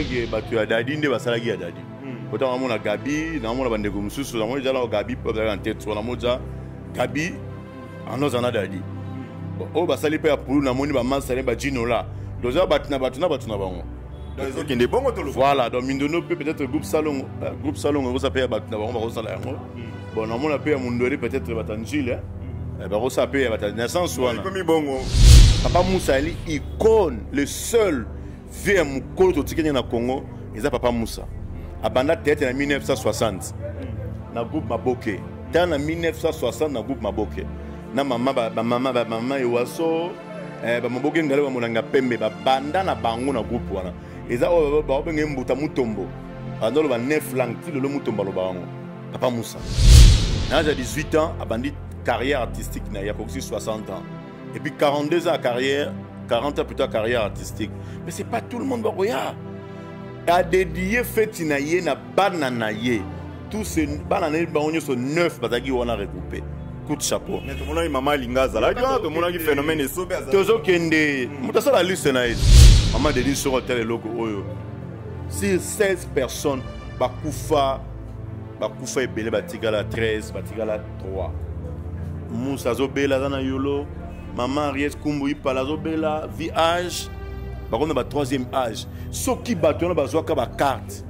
que batu ya dadi nde basalaki ya dadi. Autant on a Gabi, on a bande comme sous, on a déjà Gabi pour en tête, on a déjà Gabi, on a déjà dadi. Oh basali pe pour na moni ba masale ba jinola. Doza batuna bango. Voilà, donc Mindono peut-être groupe salon on va payer batuna bango ba sala yango. Bon na mona pe mundori peut-être batanjile. Ba ko sa pe ba naissance wana. Comme bongo. Papa Moussa ali icône, le seul vieux mukolo to na Congo, ils a Papa Moussa. Abanda tête en 1960 na groupe Maboke. Dans en 1960 na groupe Maboke. Na maman Ewaso ba Maboke ngale ba monanga pembe ba banda na bango na groupe wana. Eza ba benga mbuta mutombo. Andolo ba 9 langues ti le mutombo lo bango. Papa Moussa. Na 18 ans abandi carrière artistique na ya 60 ans. Et puis 42 ans carrière, 40 ans plus tard carrière artistique. Mais c'est pas tout le monde qui regarde. A dédié Fetinaye na bananaye. Tous ces bananaye sont 9 batagi on a regroupé. Coup de chapeau. Mais tout le monde maman lingaza là, tout le monde qui phénomène est sauvé. Toujours kende. Mutasa la liste na is. Maman dédié sur hôtel logo oyo. Si 16 personnes bakufa ebele batigala 13, batigala 3. Moussa Zobela dans yolo. Maman Ariès Kumbuyi Palazobela, vie âge, par contre, le troisième âge. Ce qui battent, on a besoin de carte.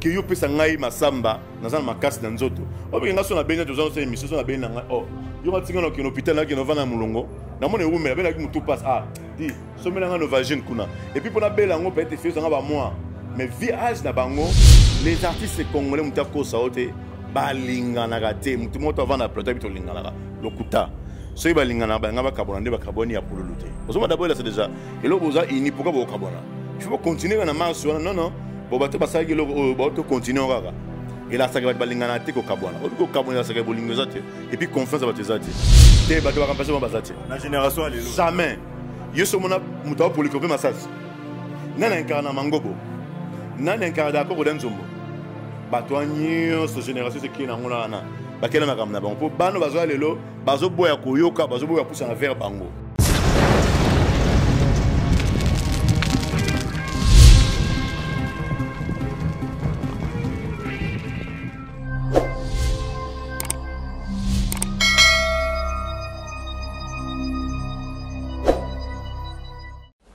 Que yo pesa ngai masamba, nazana makasi na nzoto. O bien ngaso na bena de gens émission na bena nga. Oh, yo matinga na hôpital na kino vana mulongo. Na mone rumela bena ki mutu passe ah. Di, so mena nga no vagin kuna. Et puis pour na bela ngo peut-être fait ça ba moi. Mais vie âge na bango, les artistes congolais mutako saote balinga na gate, mutu moto vana plateau bito linga na lokuta. Ceux qui ont des carbone, des carbone, à pour le lutter. Vous avez d'abord là c'est déjà. Et là vous avez ini pourquoi vous carbone. Il faut continuer dans la marche. Non non. Vous battez pas ça que vous continuez en raga. Et là ça va être balingana te ko carbone. Au carbone là ça va bolingo zate. Et puis confiance va te zate. Te battez pas remplacer ma zate. La génération elle est là. Jamais. Yo so mona muta pour le copier massage. Nana incarna mangobo. Nana incarna d'accord dans zombo. Batouanyo cette génération c'est qui na ngona na. Bakena makamna bango po bano bazo lelo bazo boya koyoka bazo boya poussa na vers bango.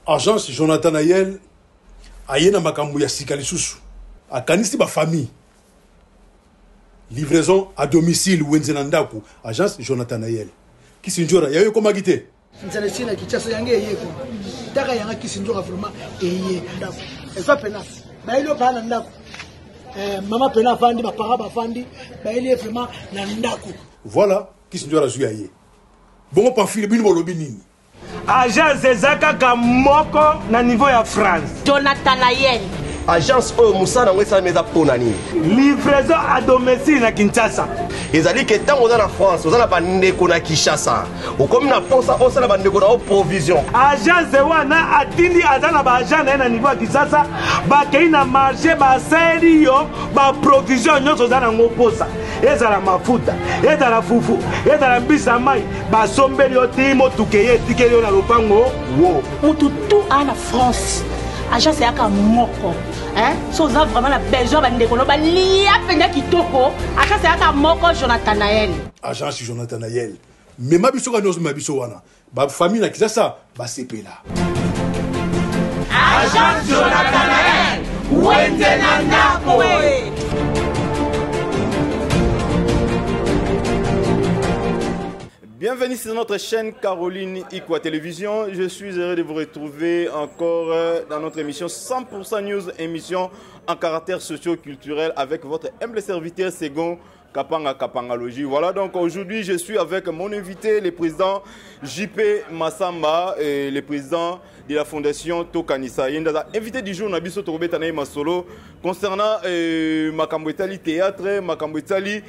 Agence Jonathan Ayel ayena makambo ya sika lisusu akanisi ba famille. Livraison à domicile Wenzenandaku, agence Jonathan Ayel. Kisinjora, yayo koma gite. Nzalesina kichasa yange yeko. Daka yanga kisinjora vraiment eye ndaku. Efa pena. Ba ilo bana ndaku. Mama pena fandi ba para ba fandi, ba ile vraiment na ndaku. Voilà, kisinjora zuyaye. Bongo pamphile bino bolobi nini. Agence ezaka ka moko na niveau ya France. Jonathan Ayel. Agence Oyo Moussa na ngwesa meza ponani. Livraison à domicile na Kinshasa. Ezali ke tango za na France, oza na bandeko na Kinshasa. Okomi na posa osa na bandeko na provision. Agence wana atindi azana ba agent na niveau ya Kinshasa, ba kei na marché ba seri yo, ba provision nyonso za na ngoposa. Ezala mafuta, ezala fufu, ezala mbisa mai, ba sombeli yo timo tukeye tikeli yo na lopango. Wo. Mutu tout en France. Agence yaka moko. Hein? So ça vraiment la besoin bandeko no ba lia penda kitoko. Agence yaka moko Jonathan Ayel. Agence Jonathan Ayel. Mais mabiso ka nozo mabiso wana. Ba famille na kisasa ba sepela. Agence Jonathan Ayel. Wenzenandaku. Bienvenue sur notre chaîne Caroline Ikwa Télévision. Je suis heureux de vous retrouver encore dans notre émission 100% News, émission en caractère socio-culturel avec votre humble serviteur Segon Kapanga Kapangalogie. Voilà, donc aujourd'hui je suis avec mon invité, le président JP Massamba, et le président de la fondation Tokanisa. Il est invité du jour Nabiso Torobetanaï Masolo concernant Makambo Itali théâtre, Makambo Itali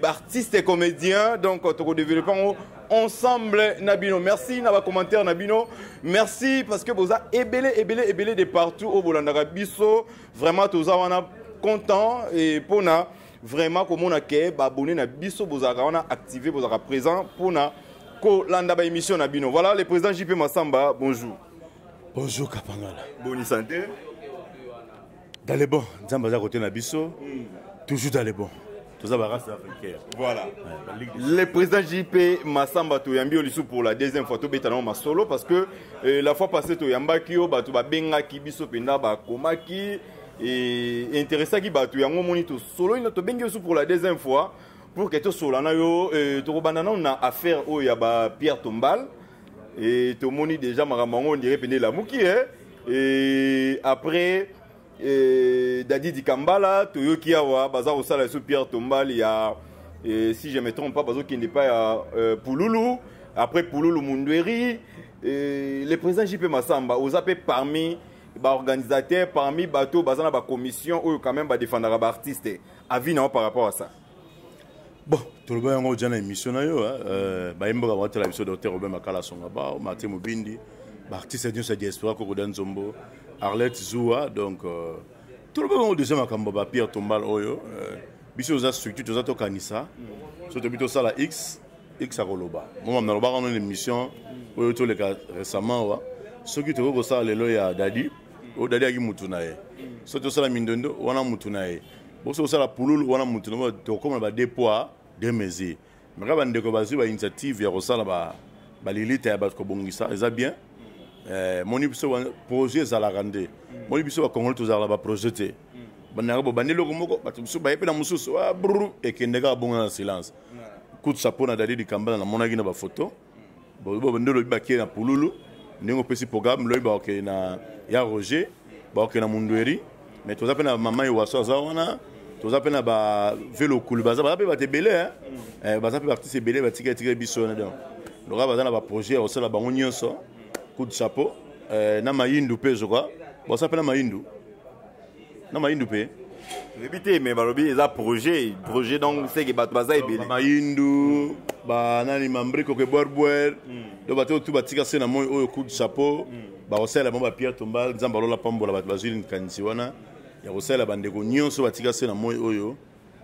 artiste et comédien. Donc on développons ensemble Nabino. Merci Naba commentaire Nabino. Merci parce que vous avez ébélé de partout au Bolandara Biso. Vraiment tous on a content et pour na vraiment comme on a que abonné na Biso vous avez activé vous avez présent pour na ko landa ba émission Nabino. Voilà le président JP Massamba. Bonjour. Bonjour Kapangala. Bonne santé. Dans les bons, Nzamba à côté Nabiso, toujours dans les bons. Tout ça, race africaine. Voilà. Le président JP Massamba Toyambi Olisu pour la deuxième fois, tout bétanon ma solo parce que la fois passée Toyamba Kyo, Batu Babenga Kibiso Penda Bakomaki et intéressant qui Batu Yango Monito solo, il a to bengi pour la deuxième fois pour que tout solana yo Torobandana on a affaire au Yaba Pierre Tombal et to moni déjà Maramango on dirait Pende la Mouki et après Dadi Dikambala, Toyoki Awa, Bazar Osala sous Pierre Tombal, il y a, si je ne me trompe pas, Bazar qui n'est pas Pouloulou, après Pouloulou Mundweri, le président JP Massamba, aux appels parmi les organisateurs, parmi Bateau, Bazana, la commission, ou quand même, défendre les artistes. Avis par rapport à ça. Bon, tout le monde a une émission, il y a une émission de Dr. Robert Makala Songaba, Mathieu Mobindi, artiste de diaspora, Kokodan Zombo. Arlette Zoua, donc tout le monde deuxième à Pierre Tombal Oyo, biso aux structures, tous les Kanisa, surtout plutôt ça la X à Roloba. Moi, on a une émission, Oyo les cas récemment, ceux qui te voient ça, les loyers Dadi, au Dadi a Moutunae, surtout ça la Mindondo, on a Moutunae, aussi ça la Pouloul, on a Moutunae, donc comme on a des poids, des mesures. Mais quand on a une initiative, il y a ça là, l'élite à Batkobongisa, ils ont bien. Mon projet est à la rendre. Mon émission va Congo tous à la projeter. Banabo banelo komoko batumsu ba epena mususu wa brrr et kendega bonga en silence. Coup de chapeau na dali di kamba na monaki na ba photo. Bo bandelo ba ki na Pouloulou. Ningo pesi programme lo ba ke na ya Roger, ba ke na Mundweri. Mais tous appena maman yo waso za wana. Tous appena ba vélo cool baza ba te belé hein. Baza pe parti se belé ba tika biso na donc. Le gars baza na ba projet au sala ba nyonso. Coup de chapeau, na Mayindu pe je crois. Bon ça s'appelle Mayindu. Na Mayindu pe. Répétez mais balobi les projet donc c'est que baza ebele. Mayindu, ba nani mambre ko ke boire. Do bato tout batika se na moi au coup de chapeau. Ba osela ba Pierre Tombal, nzamba lola pambola bato bazili nkanisi wana. Ya osela bande ko nyonso batika se na moi oyo.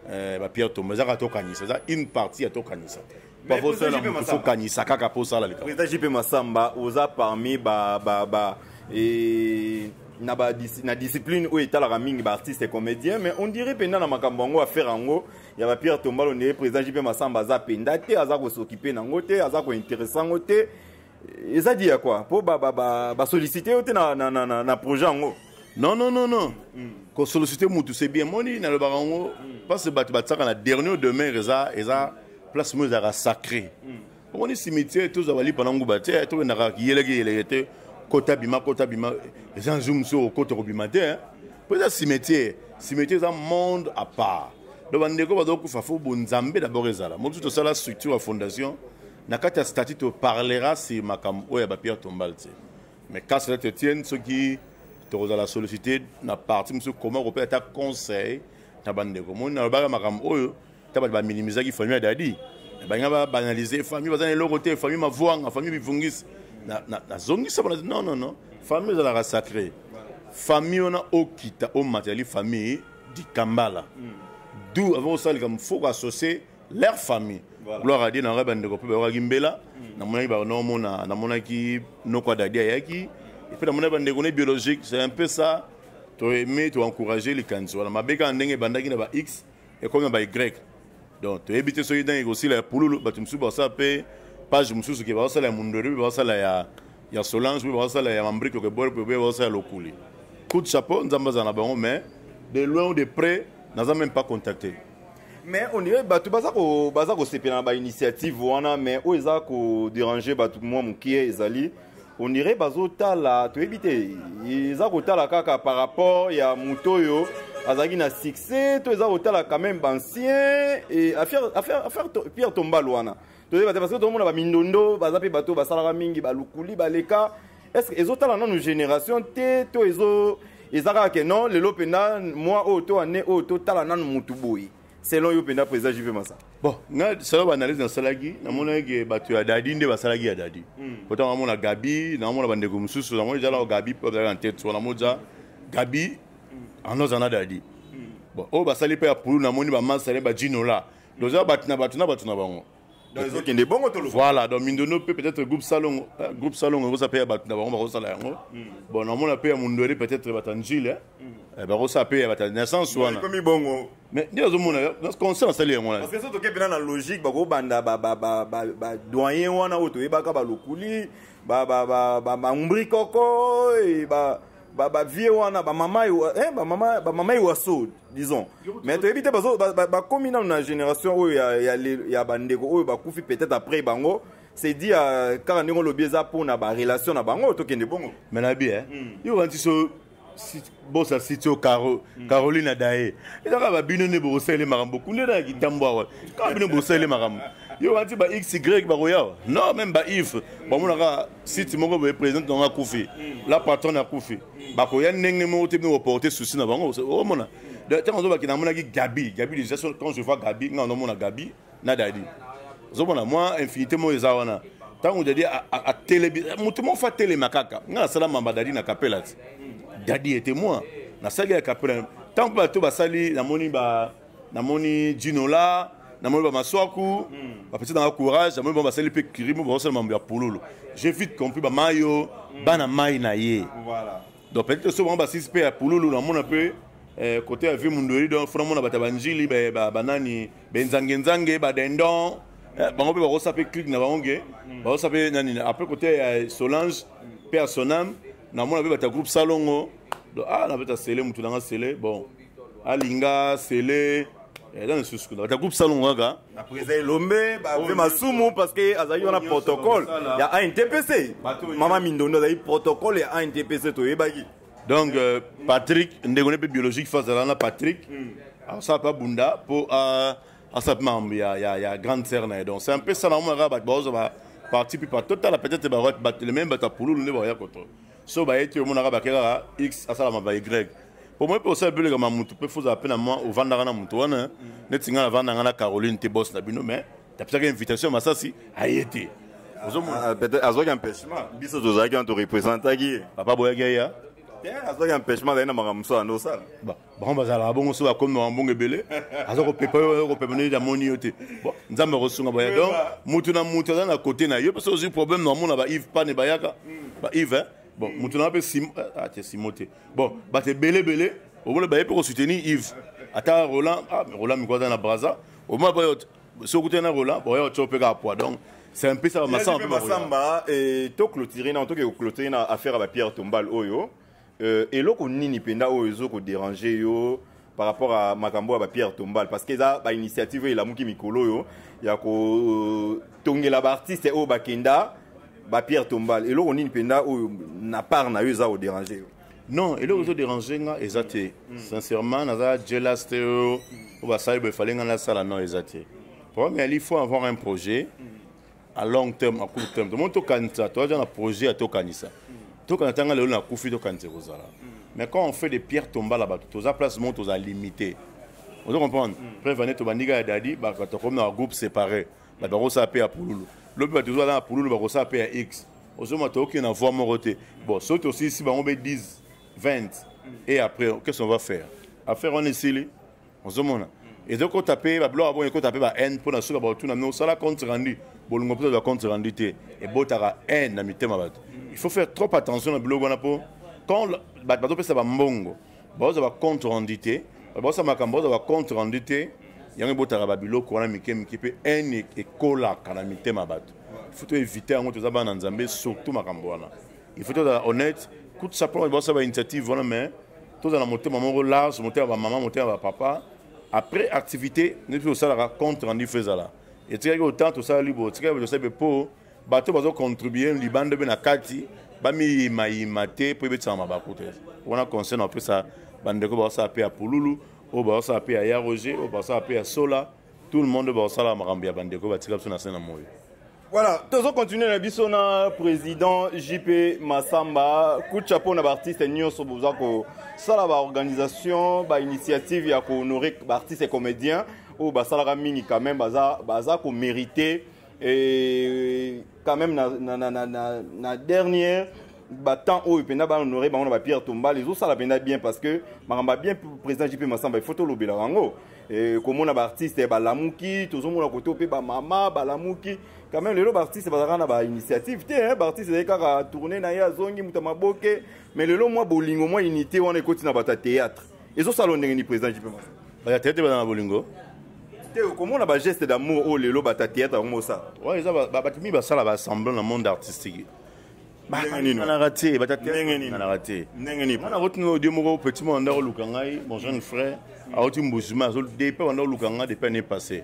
Ba Pierre Tombal za ka to kanisa, za une partie ya to kanisa. Mais il faut gagner ça kaka pour ça là les gars. Président JP Massamba osa parmi et na discipline où est la mingi artiste et comédien mais on dirait pendant na makambongo à faire ango il y a Pierre Tombal on dirait président JP Massamba za pendate aza ko s'occuper na ngote aza ko intéressant ngote et ça dit à quoi pour solliciter ote na projet ango. Non. Ko solliciter mutu c'est bien moni na le barango parce que bataka na dernier demain eza place moi sacré. On est cimetière tous avali pendant ngoubaté tout na yeleke kota bima les gens zoom sur kota bimate pour ça cimetière c'est un monde à part. Donc bandeko bazoko fafo bonzambe d'abord ezala. Moi tout ça la structure la fondation na kata statut to parlera si makam oya ba Pierre Tombal. Mais quand cela te tient ceux qui te la solliciter na partie monsieur comment on peut être conseil na bandeko. Moi na ba makam oyo ba minimiser qui famille dadi ba banaliser famille bazana le côté famille ma voix famille bifungis na zongi ça non famille la sacré famille on a okita au matériel famille di Kambala d'où avant ça comme faut associer leur famille gloire à Dieu na bande ko pe ba gimbela na mona ba no mona na mona ki no kwa dadi yaki et puis na mona bande ko biologique c'est un peu ça to aimer to encourager les kanzo na mabeka ndenge bandaki na ba X et comme ba Y. Donc, tu habites sur les aussi la Pouloulou, tu me souviens ça, page Moussou qui va ça la Mundori, va ça la ya Solange, va ça la Mambrique, le Bord, va ça le Kouli. Coup de chapeau, nous avons un abonnement, mais de loin ou de près, nous n'avons même pas contacté. Mais on dirait que c'est une initiative, mais où ils ont dérangé tout le monde qui est Zali. On dirait que tu habites, ils ont par rapport à Moutoyo. Azagi na succès, tous les autres quand même anciens et affaire Pierre Tombal wana. Parce que tout le monde a mindondo, bazape bato basala mingi balukuli baleka. Est-ce que les autres là nos génération té to ezo ezaka que non le lopena moi auto année auto tala nan mutuboyi. Selon yo pena président JP Massa. Bon, nga sala analyse dans salagi, na mona ke bato ya dadi nde basalagi ya dadi. Pourtant na mona Gabi, na mona bandeko mususu, na mona jala Gabi peut en tête, na mona Gabi en nos anadadi. Bon, oh bah ça les père pour nous, na moni ba masale ba jinola. Donc ça batuna bango. Donc ils ont qui des bons autour. Voilà, donc Mindono peut-être groupe salon on ça paye batuna bango ba ça la yango. Bon, na mona paye Mundori peut-être batanjile. bakosa pe ya naissance wana komi bongo mais ndio zomona conscience ali ngona parce que ça toke pena na logique bako banda doyen wana oto yebaka balokuli mbri koko vie wana mama waso disons mais toyebi te bakomi nanu na génération oyo ya bandeko oyo bakufi peut-être après bango c'est dit kaka ndenge olobi eza mpona barelation na bango tokende bongo mais na bi yo wanti so bosa sitio Caroline Adaye ezaka babino ne bosele makambo kunde na kitambo awa ka bino bosele makambo yo wanti ba XY baroya non même ba if bamonaka site moko ba président nga kufi la patron na kufi bakoya ndenge mo te no porter souci na bango o mona de tant on va ki na mona ki Gabi déjà quand je vois Gabi nga on mona Gabi na dadi zo mona moi infinité mo ezawana tant on dit à télé mutu mo fa télé makaka nga sala mamba dadi na kapela Dadi était moi. Na sali ya kapela. Tant que bato basali namoni Ginola, namoni ba Maswaku, ba petit dans courage, namoni ba basali pe kirimo ba sala mambo ya pololo. J'ai vite compris ba mayo, bana mai na ye. Voilà. Donc peut-être so ba six pe ya pololo na mona pe côté ya vie mundori donc fona mona bata banjili ba banani benzange ba dendon. Bango pe ba ko sape click na bango ba ko sape nani après côté Solange personnam na mona beta groupe salongo na beta sele mutu nanga sele bon alinga sele dans le susku beta groupe salongo ga après lombe ba masumu parce que azali on a protocole il y a un TPC mama mindondo azali protocole ya un TPC to yebaki donc Patrick ndengone pe biologique face à la Patrick ça pas bunda pour à ça membre ya grande sœur na donc c'est un peu ça na mona ba bozo ba parti puis pas total peut-être ba le même bata pulu ne ba ya koto so ba ete mo na ba kera x asala ma ba y pour moi pour ça bele comme mutu pe faut appeler moi au vandara na mutu wana netinga na vandanga na Caroline te boss na bino mais t'as peut-être invitation mais ça si ayete peut-être azoki empêchement biso tozaki on te représenter qui papa boya ya azoki empêchement na makamso ando sala ba bon bazala bongo so comme na mbongo ebele azoko pepa ko pepene ya moni yote bon nzambe rosunga boya donc mutu na côté na yo parce que aussi problème na mona ba Yves pas ne bayaka ba Yves bon mutu na pe Simote bon ba te belé au moins ba pour soutenir Yves ata Roland Roland mi na Braza au moins ba so côté na Roland boya chope ka poids donc c'est un peu ça Massamba et to clôturer na to ke clôturer na affaire ba Pierre Tombal oyo et loko nini penda oyo zo ko déranger yo par rapport à makambo ba Pierre Tombal parce que ça ba initiative la muki mikolo yo ya ko tongela ba artiste o ba kenda ba Pierre Tombal et loko nini penda oyo na part na yo za o déranger yo non et loko zo déranger nga ezate sincèrement na za jealous o ba sai be falenga na sala non ezate premièrement il faut avoir un projet à long terme à court terme tout kanisa toi déjà un projet à to kanisa tout quand on a le na kufi to kanisa kozala mais quand on fait des pierres tombales là-bas tous à place monte aux limité vous comprenez prévenez to bandiga dadi ba ka to comme un groupe séparé ba ba rosa pe à pululu le ba toujours dans pululu ba rosa pe à x ozoma to qui na voix moroté bon saute aussi si ba on be 10 20 et après qu'est-ce qu'on va faire affaire on est scellé ozoma et donc on taper ba blo bon ko taper ba n pour na so ba tout na no sala compte rendu bolungo peut compte rendu té et botara n na mitema ba il faut faire trop attention à blog on po quand bato pesa ba mbongo bazo ba compte rendu té bazo makambo ba compte rendu té yango botara ba biloko wana mike pe n et kola kana mitema bato il faut éviter en tout ça nzambe surtout makambo wana il faut être honnête coup de sapon bazo ba initiative voilà mais tout dans la montée maman large monter ba maman monter ba papa après activité nous faut ça la compte rendu faisala et tu as autant tout ça libre tu as ça pour bato bazo contribuer libande be na kati bami maimate pour betsa mabakote on a concerne après ça bandeko ba ça pe à Pululu o ba ça pe à Roger o ba ça pe à Sola tout le monde ba ça la makambi ya bandeko ba tika na sena moyo. Voilà, tous on continue la bisona président JP Massamba coup de chapeau na artiste nyonso boza ko sala ba organisation ba initiative ya ko honorer ba artiste et comédien ou ba sala mingi quand même baza ko mériter et quand même na dernière temps où il pena ba honoré ba on ba Pierre Tomba les autres ça la pena bien parce que maramba bien président JP Massamba il faut to lobela rango et comme on a artiste ba lamuki tout monde à côté pe ba mama ba lamuki quand même les artistes ba na ba initiative té hein artiste c'est ka tourner na ya zongi mutama boke mais le moi bolingo moi unité on est continue na ba théâtre et autres salon ni président JP Massamba ba théâtre ba na bolingo. Comment on a un geste d'amour au lelo bata théâtre comme ça. Ouais, ça va batimi ba sala ba semblant dans le monde artistique. Ba on a raté, ba théâtre on a raté. Nengeni. On a retenu Dieu mo petit mo ndaro lukangai, mon jeune frère, a oti mbuzima zo depuis ndaro lukanga depuis l'année passée.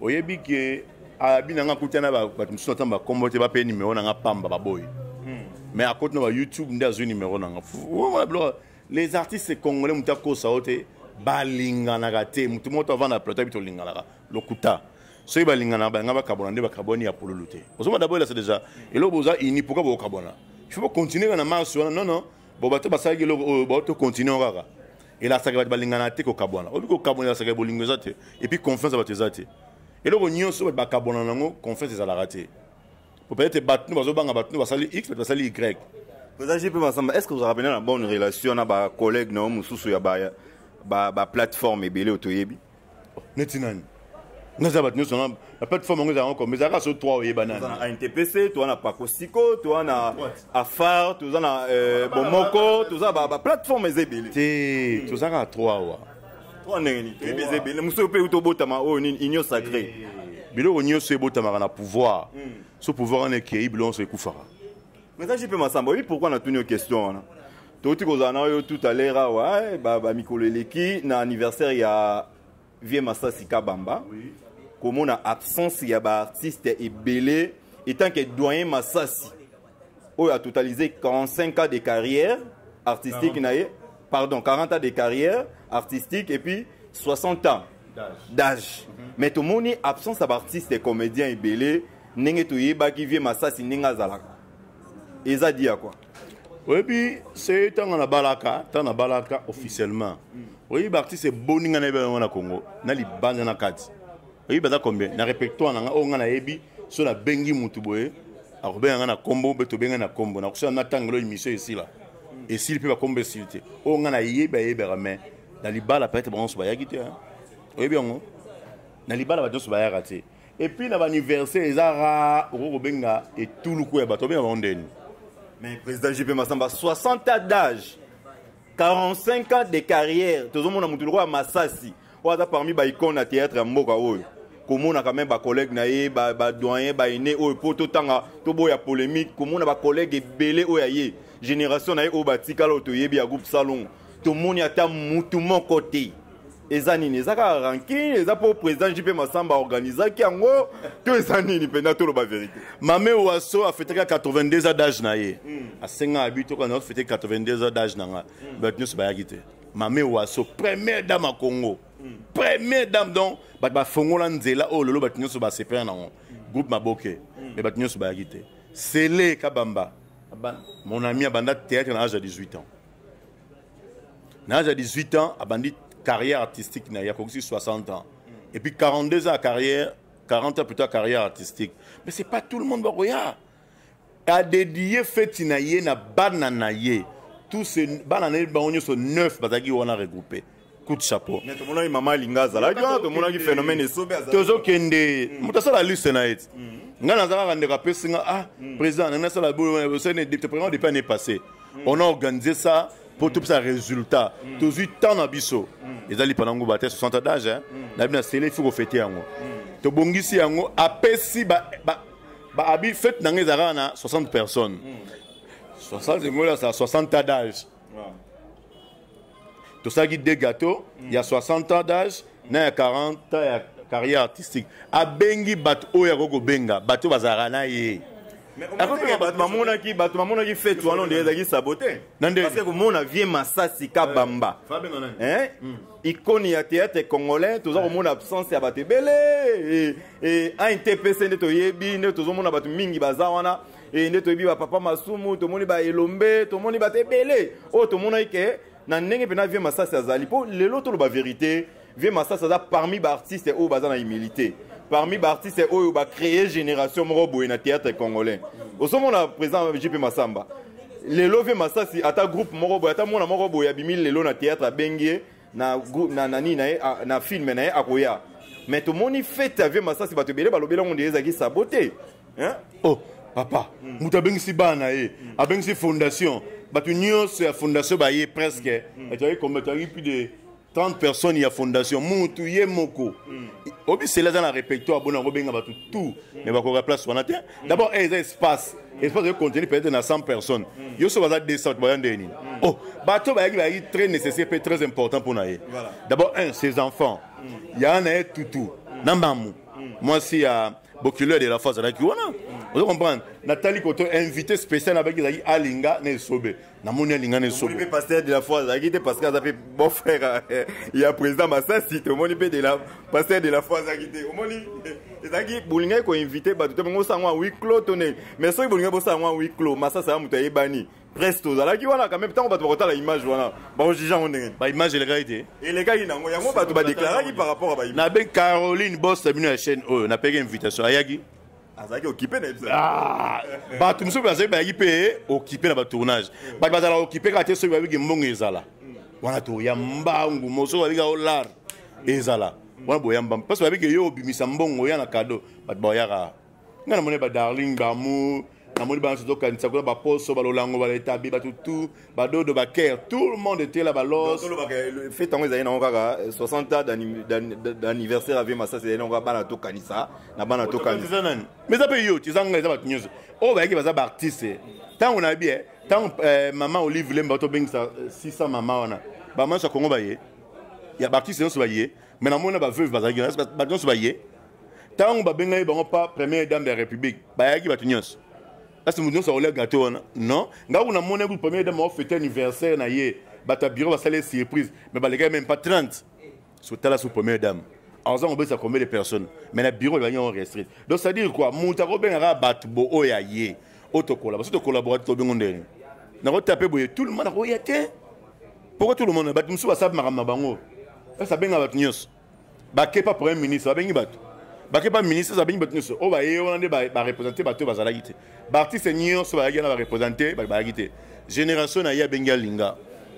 Oyebi que a binanga kutana ba batumso tamba kombote ba pe numéro na pamba ba boy. Mais à côté de YouTube ndazo numéro na les artistes congolais mutako saote balingana gate mutu moto avana plateau bito lingana lokuta so balingana ba ngaba kabona nde ba kaboni ya pololute osoma d'abord là c'est déjà et lo boza ini pourquoi bo kabona il faut continuer na marche non bo bato basagi lo bato continuer kaka et là ça va balingana te ko kabona obi ko kabona ça ga bolingo zate et puis confiance ba tezate et lo nyonso ba kabona nango confiance za la raté peut-être batnu bazo banga batnu basali x basali y. Président JP Massamba, est-ce que vous avez une bonne relation avec vos collègues non mususu ya ba plateforme ebele otoyebi netinani ngaza batnu sona la plateforme ngaza encore mais ça sur 3 oyebana na NTPC toi na Pakosiko toi na Afar toi na Bomoko toi ba plateforme ezebele te toi ça 3 wa 3 neni ezebele muso pe utobotama o ni union sacrée bilo union se botama na pouvoir ce pouvoir en équilibre on se kufara. Mais ça JP Massamba oui pourquoi on a tenu une question là. Tout à l'heure, ouais, Mikolo Leki, na anniversaire, il y a Vieux Massa Sika Bamba. Oui. Comme on a absence, il y a des artistes et belé, et tant que doyen Massassi, il a totalisé 45 ans de carrière artistique, 40 ans de carrière artistique et puis 60 ans d'âge. Mais tout le monde est absence d'artistes et comédiens et belé, n'est-ce pas qui Vieux Massassi n'est pas là. Et ça dit à quoi? Oui, puis c'est tant na balaka officiellement. Oui, l'artiste c'est boninga na Congo, na libanda na kati. Oui, beza combien? Na répertoire na nga na ebi so na bengi mutu boye, akobenga na kombo beto benga na kombo. Na kusa na tangolo émission ici là. Et s'il peut pas kombe silité. O nga na yeba mais na libala peut-être bon so ba yagité hein. Oui bien on. Na libala ba so ba yagate. Et puis na anniversaire ezara oko benga et tout le coup ya bato benga ondeni. Mais président JP Massamba, 60 ans d'âge, 45 ans de carrière, tout le monde a montré à Massassi. On a parmi les icônes à théâtre à Mboka. Comme on a quand même des collègues, des doyens, des aînés, pour tout le temps, tout le polémique. Comme on a des collègues belés, génération na au batika lo to yebi groupe salon. Tout le monde a ta mon côté. Ezanini ezaka ranking eza pour président JP Massamba organiser ki yango to ezanini pena to lo ba vérité. Mame Waso a fêté 82 ans d'âge na ye. A 5 ans habito quand on fêté 82 ans d'âge na nga. But nous ba yagite. Mame Waso première dame à Congo. Première dame donc ba fongola nzela o lolo batinyo so ba sepena na groupe Maboke. Mais batinyo so ba yagite. Sele Kabamba. Mon ami a banda théâtre à l'âge de 18 ans. À l'âge de 18 ans a bandit carrière artistique, il y a 60 ans. Et puis 42 ans à carrière, 40 ans plus tard carrière artistique. Mais ce n'est pas tout le monde qui a dédié fait na bananaye. Tous ces bananaye sont 9 qui on a regroupé. Coup de chapeau. Mais tout le monde a maman lingaza là, tout le monde a phénomène et sauvé. Toujours kende, mutasa la liste na it. Ngana zara rande rappel singa président, ngana ça la boule, c'est depuis l'année passée. On a organisé ça pour tout ça résultat. Tous 8 ans na biso. Ils allaient pendant ngo 60 ans d'âge hein. Na bina sele il faut fêter yango. To bongisi yango apesi ba abi fête na ngezara na 60 personnes. 60 là ça 60 ans d'âge. Tout ça qui des gâteaux, il y a 60 ans d'âge, il y a 40 ans de carrière artistique. A bengi bat oya gogo benga, bato bazara na ye. Mais comment qui fait tout le monde saboté? Parce que mon avis Massassi Kabamba. Hein? Icône ya théâtre congolais, tout le monde absence ya baté belé et un TPC ne to yebi, ne tout le monde bat mingi bazawana et ne to yebi papa Masumu, tout le monde ba elombe, tout le monde baté belé. Oh tout le monde que na ndenge pena vie Massassi azali po lelo to ba vérité, vie Massassi aza parmi ba artistes au bazana humilité. Parmi les artistes qui ont créé génération Morobo et le théâtre congolais. Au sommet, le président JP Massamba, lelo ve masasi ata groupe moko boya ata mona moko boya bimi lelo na théâtre bengie na groupe na film na akoya mais to moni fête ave masasi bato belé balobela ngo ndeza ki saboter hein oh papa muta bengisi bana abengisi fondation bato nyonso ya fondation ba ye presque tu as comme tu as plus de 30 personnes ya fondation mutu ye moko obi c'est là dans la répertoire bona robenga bato tout mais ba ko place wana te d'abord espace de contenu peut-être na 100 personnes yo so baza 200 ba ndeni oh bato ba yi très nécessaire peut très important pour naé d'abord ses enfants ya na tutu na mamu moi si ya Boculaire de la phase avec wana vous comprenez Nathalie Koto invité spécial avec les Alinga ne sobe na moni Alinga ne sobe le pasteur de la phase avec parce que ça fait bon frère il y a président Massasi to moni pe de la pasteur de la phase avec au moni ezaki bolinga ko invité ba tout ngo sangwa huis clos tonné mais so bolinga bo sangwa huis clos Massasi a muta yebani presto zalaki wana quand même tant ba to la image wana ba ojija ndenge ba image les gars été et les gars yango yango ba to ba déclarer par rapport à ba na ben Caroline Boss terminé la chaîne na payé invitation ayaki azaki occupé na ah ba tout muso bazaki ba yipe occupé na ba tournage ba bazala occupé ka te so ba bigi mbongo ezala wana to ya mbangu moso ba biga olar ezala wana boya mbam parce que ba bigi yo bimisa mbongo ya na cadeau ba boyaka ngana mone ba darling ba mu na moni ba nso kanisa ko ba poso ba lolango ba etabi ba tout ba dodo ba care tout le monde était là ba los le fait tango ezali na kaka 60 ans d'anniversaire avec Massa c'est na ba na to kanisa na ba na to kanisa mais ça peut yo tizanga za ba news o ba yaki ba za ba artiste tant on a bien tant maman Olive Lemba to bengisa 600 maman wana ba man so kongo ba ye ya ba artiste so ba ye mais na mona ba veuve ba za ba don so ba ye tant ba benga ba pas première dame de la République ba yaki ba news. Est-ce que nous sommes allés gâteau non nga on a mon épouse premier dame a fêté anniversaire na yé bata bureau va saler surprise mais ba les gars même pas 30 sur tala sous première dame alors ça on besoin combien de personnes mais le bureau va y en restreint donc ça dire quoi muta ko benga bat bo oya yé autocolla parce que collaborer to bengondeni na ko taper boye tout le monde ko yete pourquoi tout le monde bat musu ba sab marama bango ça benga bat nyos ba ke pas premier ministre ba bengi bat Baké pas ministre ça bien battu oh bah on a ba représenter bateau bazala gité Barti seigneur so ba gana ba représenter ba gité génération na ya benga linga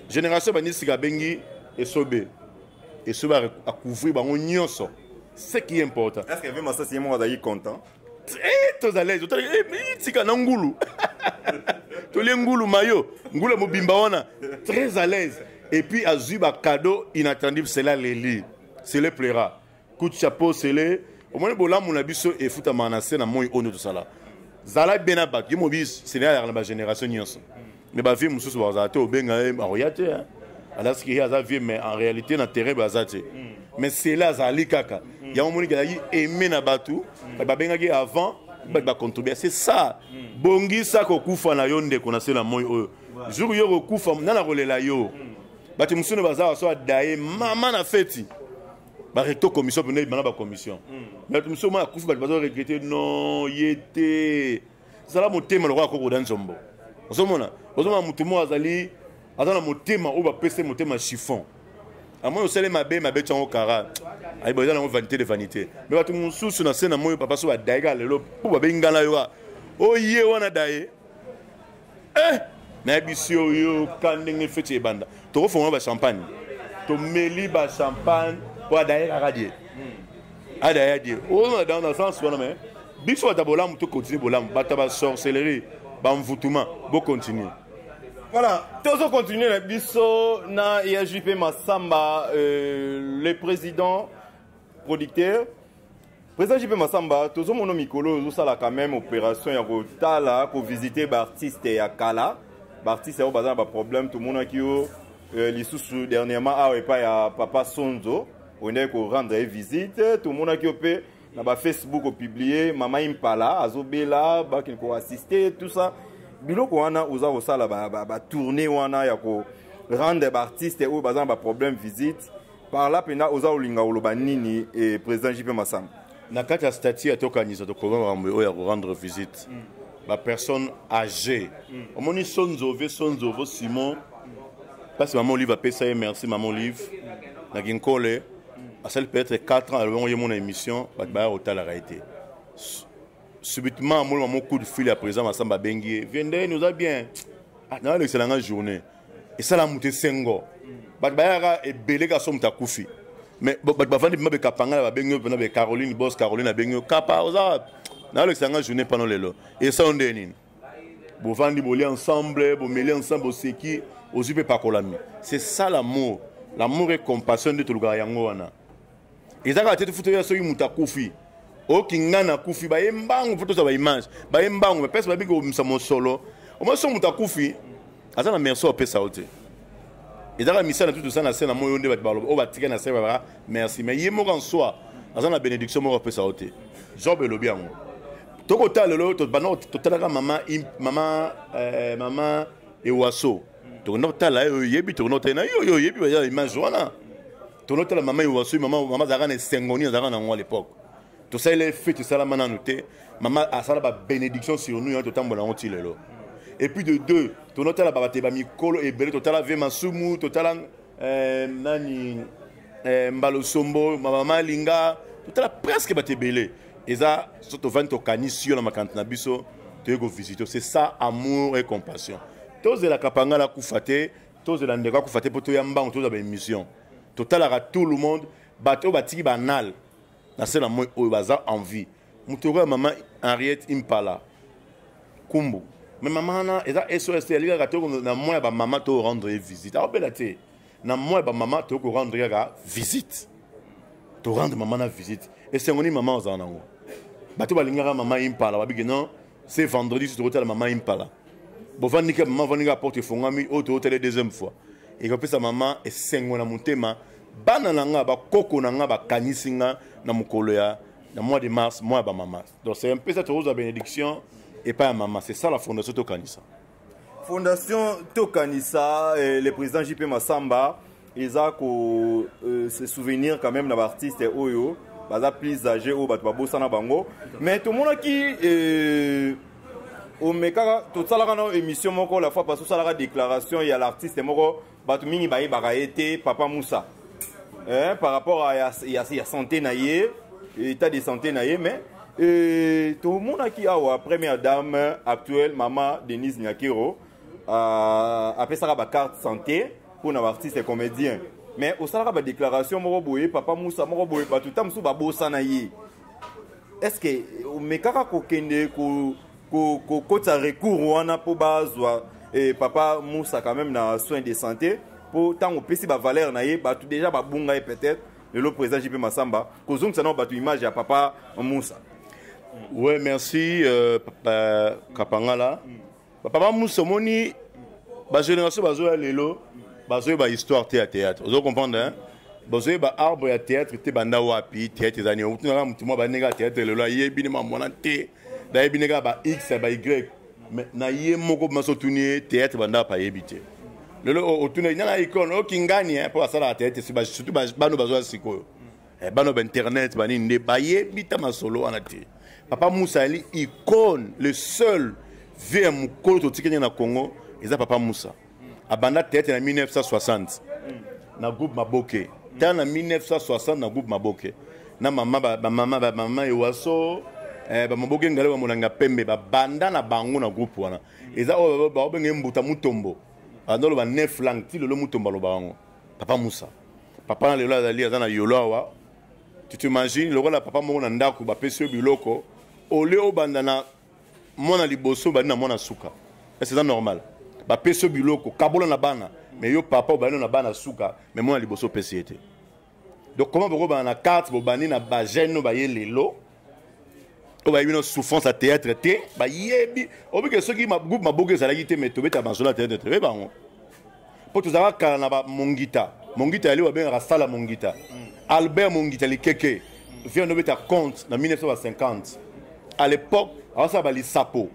génération ba nisika bengi et sobe et soba à couvrir ba nyonso ce qui est important est-ce que même ça c'est moi d'ailleurs content tous à l'aise tika na ngulu to le ngulu mayo ngulu mo bimba wana très à l'aise et puis azuba cadeau inattendu cela les lit c'est le plaira coup de chapeau c'est le au moins bola mon abisso et futa manase na moi ono tout ça là zala bena bak yo mobis c'est là la génération nyonso mais ba vie mususu ba za te obenga aroyate alors ce qui est à vie mais en réalité na terrain ba za te mais c'est là zali kaka ya mo moni ka yi aimer na batu ba benga ki avant ba contribuer c'est ça bongi ça ko kufa na yonde ko na sela moi oyo jour yo ko kufa na na kolela yo batu mususu ba za so dae mama na feti ba recto commission pour na ba commission mais tout ça kufu ba regretter non yete ça la motema lo ko ko danzombo osomona mutumo azali azana motema o ba pese motema chiffon à moi osele mabe tchango kara ay ba na vanité de vanité mais ba tout mususu na sena moyo papa so ba daiga lelo pour ba bengala yo o ye wana dae na bisio yo kandenge fete banda to fo ba champagne to meli ba champagne pour d'ailleurs radier d'ailleurs dire oh dans le sens où mais biso tabola muto continuer bolam bataba sorcellerie ba mvutuma bo continuer voilà tous on continue la biso na IAJP Massamba le président producteur président JP Massamba tous mon mikolo zo sala quand même opération ya kotala ko visiter ba artiste ya kala ba artiste au bazan ba problème tout monde qui li sous dernièrement a pas ya papa Sonzo on est qu'on rendre visite tout le monde qui opé na ba Facebook au publier maman impala azobela ba qui ko assister tout ça biloko wana oza osala ba tourner wana ya ko rendre ba artiste ou bazan ba problème visite par là pena oza olinga oloba nini et président JP Massamba na kati ya statut atokanisa to programme o ya rendre visite ba personne âgée omoni Sonzo Simon parce que maman Olive a payé merci maman Olive na ginkole à celle peut-être 4 ans avant mon émission ba hôtel a arrêté subitement mon coup de fil à présent Massamba Bengi viendez nous a bien dans l'excellente journée et ça la monté sengo ba e belé ka som ta kufi mais ba vandi ba kapanga ba bengo na Caroline boss Caroline na bengo kapa oza dans l'excellente journée pendant lelo et ça on dénine bo vandi bo li ensemble bo mêler ensemble au seki aux upe pa kolami c'est ça l'amour et compassion de tout le gars yango wana et ça ka tete futo ya so muta kufi o kingana kufi ba embango photo za ba image ba embango pesa ba bigo msa solo o mo so muta kufi azana merci o pesa ote et dans la mission tout ça na scène moyo nde ba balo o ba tika na scène ba merci mais yemo en soi azana bénédiction mo o pesa ote job elobi yango toko talelo to bana to talaka mama e waso to no tala yebi to no tena yo yebi ba image wana to no tala mama e waso mama zaka na sengoni zaka na ngwa à l'époque. Tout ça, il est fait, tout ça, la maman noté. Maman a ça, la bénédiction sur nous, tout le temps, on tire là. Et puis de deux, tout le temps, la babate, ba mikolo et belé, tout le temps, la masumu, tout le temps, nani, mbalo sombo, maman linga, tout le temps, presque bate belé. Et ça, surtout 20 au canisio, la makante nabiso, tu es go visiter. C'est ça, amour et compassion. Tous de la kapanga la koufate, tous de la ndeka koufate, pour tout yamba, tous de la mission. Tout le temps, tout le monde, bateau bati banal. C'est la moi au bazar en vie. Moutoura maman Henriette Impala. Kumbu. Mais maman na eza SOS elle ga to na moi ba maman to rendre visite. Ah belate. Na moi ba maman to ko rendre ga visite. To rendre maman na visite. Et c'est ngoni maman ozanango. Ba to balinga maman Impala ba bigi non, c'est vendredi sur hôtel maman Impala. Bo vanika maman vanika porte fongami au hôtel deuxième fois. Et quand sa maman est sengona mutema bana nanga ba koko nanga ba kanisinga na mukolo ya na mois de mars mois ba maman. Donc c'est un peu cette rose de bénédiction et pas à maman, c'est ça la fondation Tokanisa. Fondation Tokanisa le président JP Massamba ils a ko se souvenir quand même na artiste oyo baza plus âgé au batu babosa na bango mais tout le monde qui au meka tout ça la émission moko la fois parce que ça la déclaration il y a l'artiste moko batu mingi ba été Papa Moussa. Par rapport à la santé naïe, l'état de santé naïe, mais tout le monde qui a la première dame actuelle, maman Denise Nyakiro, après ça la carte santé pour nos artistes et comédiens. Mais au sein de la déclaration, Papa Moussa, tout le temps sous babosa naïe. Est-ce que mais kaka kokende ko ça recours pour base Papa Moussa quand même dans soins de santé? Pour tant au PC valeur naïe batu déjà ba bunga peut-être le président JP Massamba kozong ça non batu image à Papa Moussa. Ouais merci papa Kapangala. Papa Moussa moni ba génération bazo lelo bazo ba histoire théâtre. Vous comprenez hein? Bazo ba arbre ya théâtre te banda wapi théâtre zani utuna mutima ba nega théâtre lelo yebi ni mamona te da yebi nega ba x ba y mais na ye moko maso tunier théâtre banda pa yebité. Le autour na icône o kingani pour ça la tête c'est surtout bano bazo siko bano internet bani ne baye bita masolo anati Papa Moussa ali icône le seul vieux mukolo to na Congo eza Papa Moussa abanda tête en 1960 na groupe Maboke dans 1960 na groupe Maboke na maman ewaso ba Maboke ngale ba monanga pembe ba banda na bango na groupe wana eza ba obenge mbuta mutombo andolo ba 9 langues ti lelo mutomba lo bango Papa Moussa papa na lelo azali azana yolowa tu t'imagines le rôle papa mo na ndako ba peso biloko ole o bandana mona liboso ba na mona suka c'est ça normal ba peso biloko kabola na bana mais yo papa ba na bana suka mais mona liboso pesete donc comment boko ba na carte bo bani na ba jeune no ba yelelo o ba yino souffrance à théâtre té ba yebi o bi que ceux qui ma groupe Maboke ça la yité mais to beta bansola théâtre très bango pour tout ça kana ba mongita ali wa ben rasala mongita Albert Mongita li keke vient de mettre compte en 1950 à l'époque ça ba li sapo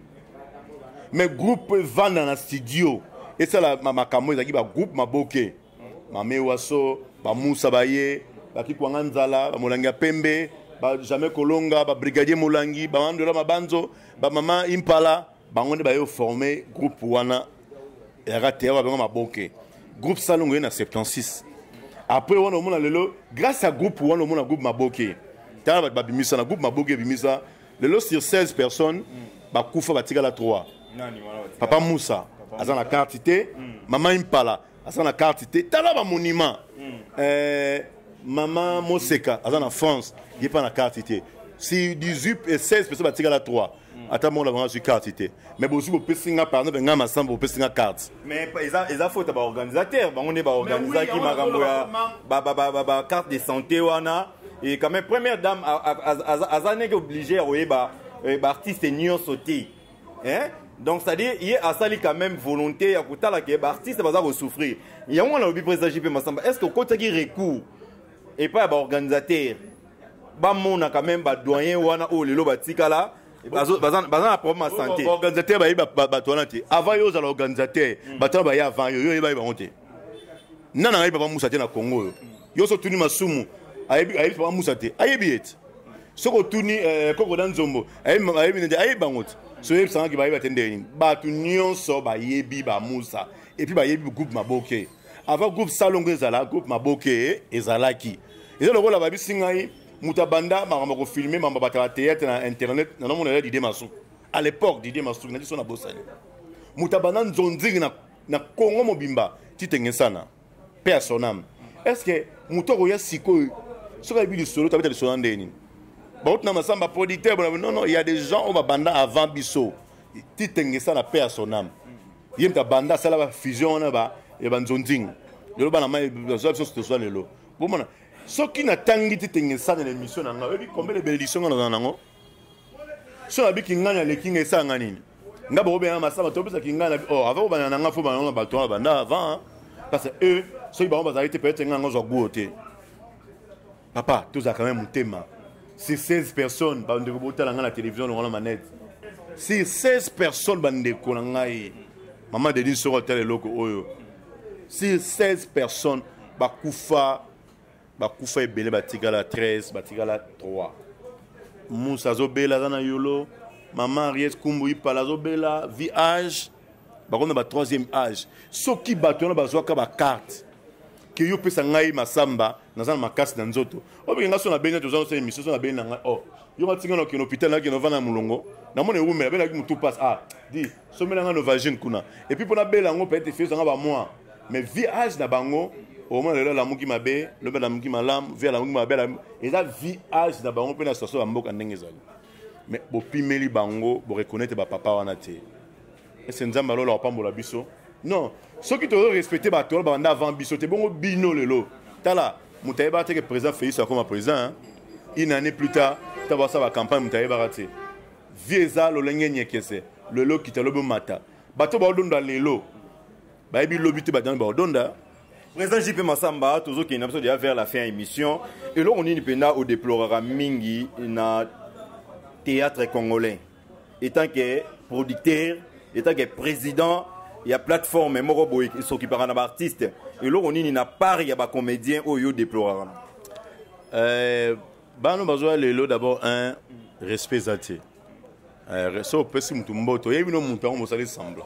mais groupe vend dans la studio et ça la makamo ezaki ba groupe Maboke mame waso ba Moussa baye ba kikwanga nzala ba molangi pembe ba jamais kolonga ba brigadier molangi ba mandola mabanzo ba mama Impala bango ne ba yo former groupe wana ya théâtre ba Maboke groupe salongo na 76 après on a lelo grâce à groupe on a groupe Maboke tala ba bimisa na groupe Maboke bimisa lelo sur 16 personnes ba kufa batika la 3 Papa Moussa aza na carte te Maman Impala aza na carte te tala ba monument Maman Moseka aza na France il pas na carte te si 18 et 16 personnes batika la 3 ata mo la vraiment sur carte te mais bosu bo pesinga par exemple nga masamba bo pesinga carte mais eza faute ba organisateur ba on est ba organisateur qui makambo ya ba carte de santé wana et quand même première dame azane obligé à artiste nion sauté hein donc ça dit il a sali quand même volonté à kutala que artiste va souffrir il y a on a obi président JP Masamba est-ce que côté qui recours et pas ba organisateur ba mona quand même ba doyen wana o lelo batika là bazana problème de santé organisateur ba tonati avant yo za l'organisateur ba ba ya avant yo ba honte nana ngai ba musa te na Congo yo so tuni masumu ayebi ba musa te ayebi et soko tuni koko dan zombo ayebi nde ayebi ngot so yebi sanga ki ba yebi atendeni ba tu nyonso ba yebi ba musa et puis ba yebi groupe maboke avant groupe salongo ezala groupe maboke ezalaki ezalo ko la ba bisingai mutabanda makambo ko filmer mamba batala théâtre na internet na no mona Didier Massou à l'époque Didier Massou na diso na bosani mutabanda nzonzingi na Congo mobimba titengesana personnam est-ce que mutoko ya siko soka bi solo tabeta solo ndeni ba na masamba producteur non il y a des gens au banda avant biso titengesana personnam yemta banda sala ba fusion na ba e banzonzingi lelo bana mai so so lelo bomona ce qui n'a tangi titengesana l'émission nanga ebi combien de bénédictions dans nango so na biki ngana le kinga esanga nini ngaba obe na masaba to bisa kingana avant bana nanga fo bana ba to banda avant parce que eux so ils vont arrêter peut-être ngana zo goûter papa tous a quand même mutema si 16 personnes bande ko botala ngana télévision ngana manette si 16 personnes bande ko ngai maman de dit sur tel loko oyo si 16 personnes bakufa ebele batikala 13 batikala 3 Moussa Zobela zana yolo maman Ariès Kumbu Ipala Zobela vie âge bakona ba 3e âge soki batona bazwaka ba carte que yo pesa ngai masamba nazana makasi na nzoto obenga so na benya to zo émission so na benya ngai yo matinga no kino hôpital na kino vana mulongo na mone rumela bena ki mutu passe di so mena ngano vagine kuna et puis pona bela ngo peut-être fait nga ba mois mais vie âge na bango au moins la muki mabe le bela muki malam via la muki mabe et ça vie âge na bango pena so ba mboka ndenge zali mais bo pimeli bango bo reconnaître ba papa wana te et c'est nzamba lo la pambola biso non ceux qui te respecter ba to ba avant biso te bongo bino lelo tala mutaiba te que président Félix comme président une année plus tard taba sa ba campagne mutaiba raté vieza lo lengenye kese lelo kitalobo mata bato ba odonda lelo ba ebi lobité ba dans ba odonda. Président JP Masamba, toujours qui est déjà vers la fin de l'émission. Et là, on est au déplorera Mingi na théâtre congolais. Étant que producteur, étant que président, il y a plateforme, il s'occupe d'un artiste. Et là, on est na part, il y a des comédiens au déplorera. Nous avons le d'abord un respect zati. So pesi mutumboto, yebi no muntu on mosali semblant.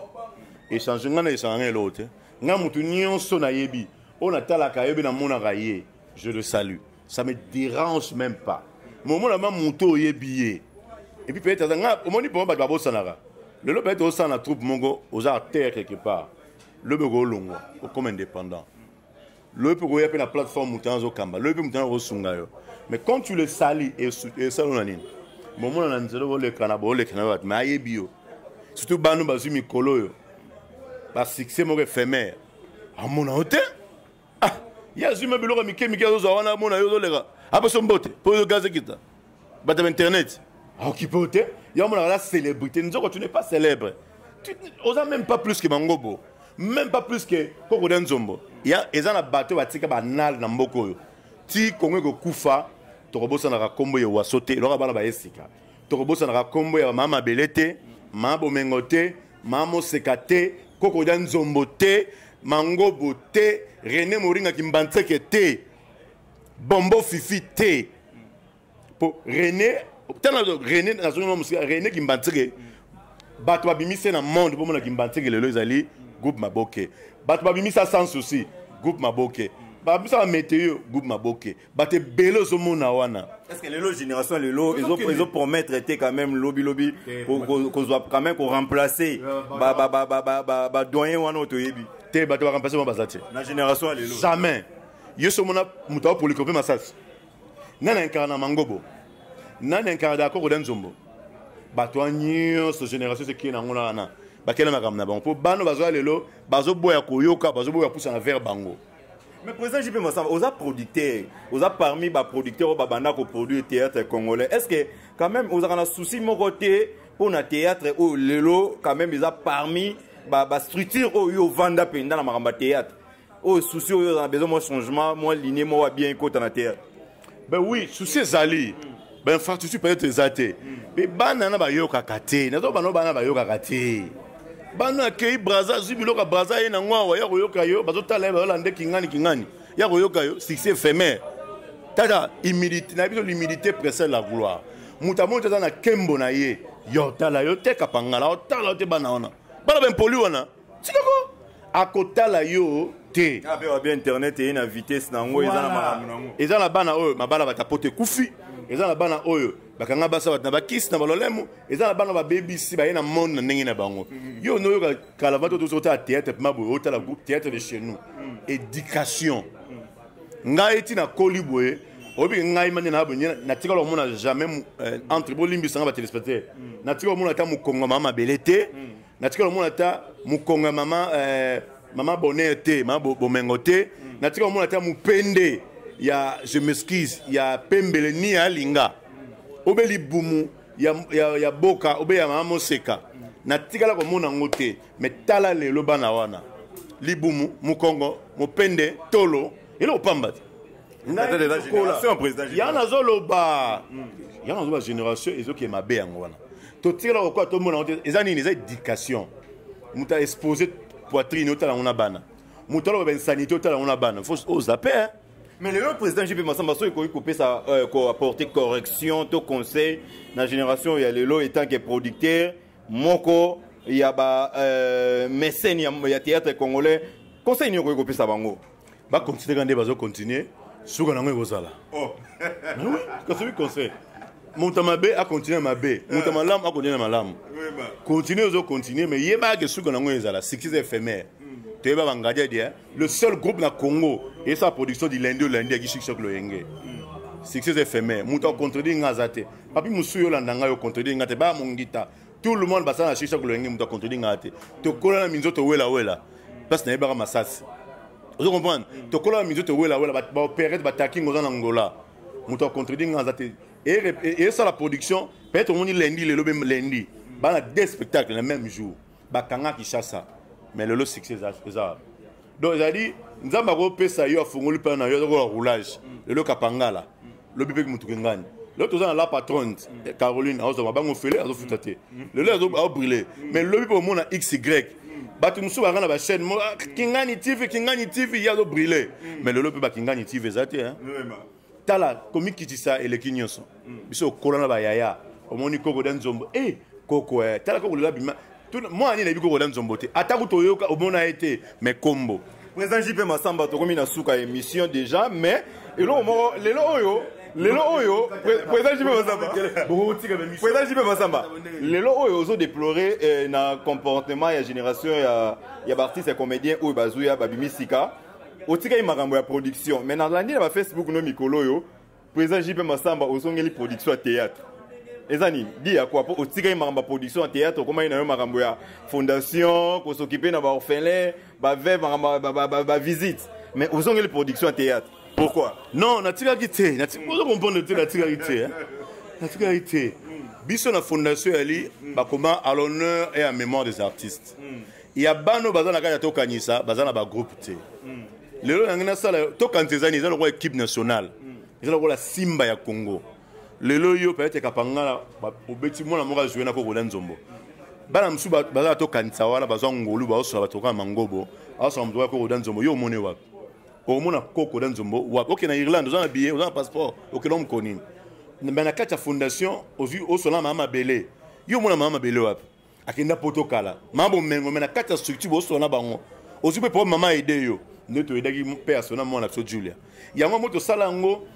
Échanger ngana échanger l'autre. Nga mutu nyonso na yebi. On a talaka yebi na mona raye. Je le salue. Ça me dérange même pas. Moment la ma muto yebi. Et puis peut-être nga au moni pour ba babo sanara. Le lo peut-être au sana troupe mongo aux terre quelque part. Le bego longo comme indépendant. Le peut go la plateforme mutanzo kamba. Le peut mutanzo sunga yo. Mais quand tu le salis et salon nanine. Moment na nzelo le kanabo le kanabo mais yebi yo. Surtout banu bazumi kolo yo. Parce que c'est mon éphémère. À mon hôtel, il y a un bureau qui est à mon hôtel. Après son botte, pour le gaz qui est là. Internet. Ah, qui peut hôtel. Il y a une célébrité. Nous, tu n'es pas célèbre. Tu n'oses même pas plus que Mangobo. Même pas plus que Kokoden Zombo. Il y a un bateau qui est banal dans Mboko. Si Kongo Koufa, Torobosa n'a combo et Wasote, Laura Balaba Esika. Torobosa n'a combo et Mama Belete, Mamo Mengote, Mamo Sekate. Koko dan zombote, mango bote, René Moringa Kimbantseke te, Bombo Fifi te. Pour René, René Kimbantseke, Batwa Bimise na monde, pour mon Kimbantseke le loisali, groupe Maboke. Batwa Bimisa sans souci, groupe Maboke. babisa météo groupe maboke bate belo zo mona wana. Est-ce que les générations ils ont promis traiter quand même lobby qu'on soit quand même qu'on remplacer ba doyen wana otoyebi te bato ba remplacer bazati la génération les lots jamais yo so mona muta pour le copier massage nana incarna mangobo nana incarna d'accord dans Nzombo bato anyo so génération c'est qui na ngona na bakela makamna bon po bano bazo lelo bazo boya koyoka bazo boya poussa na vers bango. Mais président JP Massamba, vous êtes producteur, vous êtes parmi les producteurs qui produisent le théâtre congolais. Est-ce que quand même vous avez un souci de mon côté pour le théâtre ou le lot, quand même vous êtes parmi les structures où vous vendez dans le théâtre? Au souci où vous avez besoin de changement, moi ligne, moi bien côté dans le théâtre. Ben oui, souci zali. Ben infrastructure peut être exaté. Mais banana ba yo kakate, nazo banana ba yo kakate. Bana kei braza zibiloka braza ye na ngwa ya koyoka yo bazo tala ba lande kingani ya koyoka yo succès éphémère tata humilité na biso l'humilité précède la gloire muta monta na kembo na ye yo tala yo te kapangala tala te bana ona bana ben poli wana tikako akotala yo te bien internet et une vitesse na ngo ezana maramu na ngo ezana bana oyo mabala batapote kufi ezana bana oyo bakanga basa na bakisi na balolemo ezana bana ba BBC ba yena monde na ndenge na bango yo no yo kala bato to sota théâtre mabo ota la groupe théâtre de chez nous éducation ngai tina kolibwe obi ngai mane na bonya na tika lo mona jamais entre bolimbi sanga ba téléspectateur na tika lo mona ta mukonga mama belete na tika lo mona ta mukonga mama bonheur te mama bomengo te na tika lo mona ta mupende ya je m'excuse ya pembele ni alinga obeli bumu ya boka obe ya mama moseka na tikala ko mona ngote metala lelo bana wana libumu mukongo mupende tolo ilo opamba yana zoloba génération ezoki mabe yango wana to tikala ko to mona ngote ezani ni za éducation muta exposer poitrine otala ngona bana mutalo ba insanité otala ngona bana faut ozaper. Mais le président JP Massamba, il faut couper ça, apporter correction, tout conseil. Dans la génération, il y a le lot étant que producteur, moko, il y a mécène, il y a théâtre congolais. Conseil, il faut couper ça bango. Bah continuer quand des continuer. Souga nango ezala. Oh. Oui, conseil conseil. Montamabe a continuer mabe, montamalam a continuer malam. Continuer aux continuer mais yeba que souga nango ezala, c'est qui éphémère. Le seul groupe na Congo et sa production du lundi au lundi qui chiche le yenge. Succès éphémère. Mouta contredit ngazate. Papi musuyo landanga yo contredit ngate ba mongita. Tout le monde basa na chiche le yenge mouta contredit ngate. To kola na minzo to wela. Parce na yeba masasi. Vous comprenez? To kola na minzo to wela ba opérer ba taking aux Angola. Mouta contredit ngazate. Et ça la production peut-être on dit lundi le même lundi. Ba na deux spectacles le même jour. Ba kanga ki chassa. Mais le lot succès ça. Donc il a dit nous avons pesa yo afungoli pa na yo ko roulage. Le lot kapangala. Le bébé ki mutukengani. L'autre on la patronne Caroline azo mabango fele azo futate. Le lot azo brûler. Mais le bébé au monde XY. Batu musu ba na ba chaîne Kingani TV ya azo brûler. Mais le lot pe ba Kingani TV zate hein. Tala komi kitisa ele kinyonso. Biso kolana ba yaya. Omoni koko dans Nzombo. Koko tala koko la bima. Moi, je n'ai pas de Nzombote. Attaque au bon a été, mais combo. Président JP Massamba, tu as mis une émission déjà, mais les lots, président JP Massamba. Président JP Massamba, les lots ont déploré dans le comportement de la génération, il y a artistes et comédiens ou Bazouya, Babimi Sika. Au tika il m'a renvoyé la production. Mais dans l'année, sur Facebook, nous Mikolo, président JP Massamba, ils ont une production à théâtre. Ezani, dis à quoi pour tirer ma production en théâtre, comment il y a une fondation, pour s'occuper d'un orphelin, bah visite. Mais où sont les productions en théâtre? Pourquoi? Non, na tika kité, na tika comprendre la tika kité. La tika kité. Biso na fondation ali, bah comment à l'honneur et à mémoire des artistes. Il y a bano bazana kaya to kanisa, bazana ba groupe té. Le lo ngina sala to kantezani, ils ont le équipe nationale. Ils ont la Simba ya Congo. Le loyo peut-être kapangala obeti mona moka jouer na koko Nzombo. Bana msu baza to kanisa wala baza ngolu ba oso batoka mangobo. Aso mdoka koko Nzombo yo mone wa. O mona koko Nzombo wa. OK na Irlande, on a billet, on a passeport, OK l'homme koni. Mais na kata fondation ozu oso na mama belé. Yo mona mama belé wa. Akenda potokala. Mambo mengo mais na kata structure oso na bango. Ozu pe pour mama aider yo. nde toyedaki mpe asona mwana biso Julia yango mo tosala yango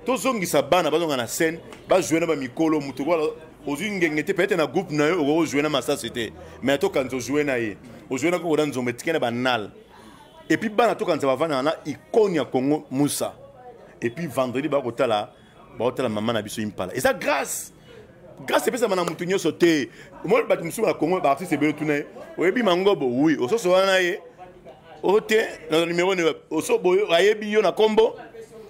tozongisa bana bazonga na scène bajouer na bamikolo mutu wala ozwi ngenge te peut-être na groupe na yo ozouer na masasi te mais tokanza ozouer na ye ozouer na koko na nzombe tike na banal et puis bana tokanza bavana na icône ya Congo Moussa et puis vendredi bakotala maman na biso impala et ça grâce epesa mana mutu nyonso te moi bato mosusu na Congo baartiste ebele tuna ye oyebi mangobo oui ososo wana ye ote na numéro ne oso boyo ayebi yo na kombo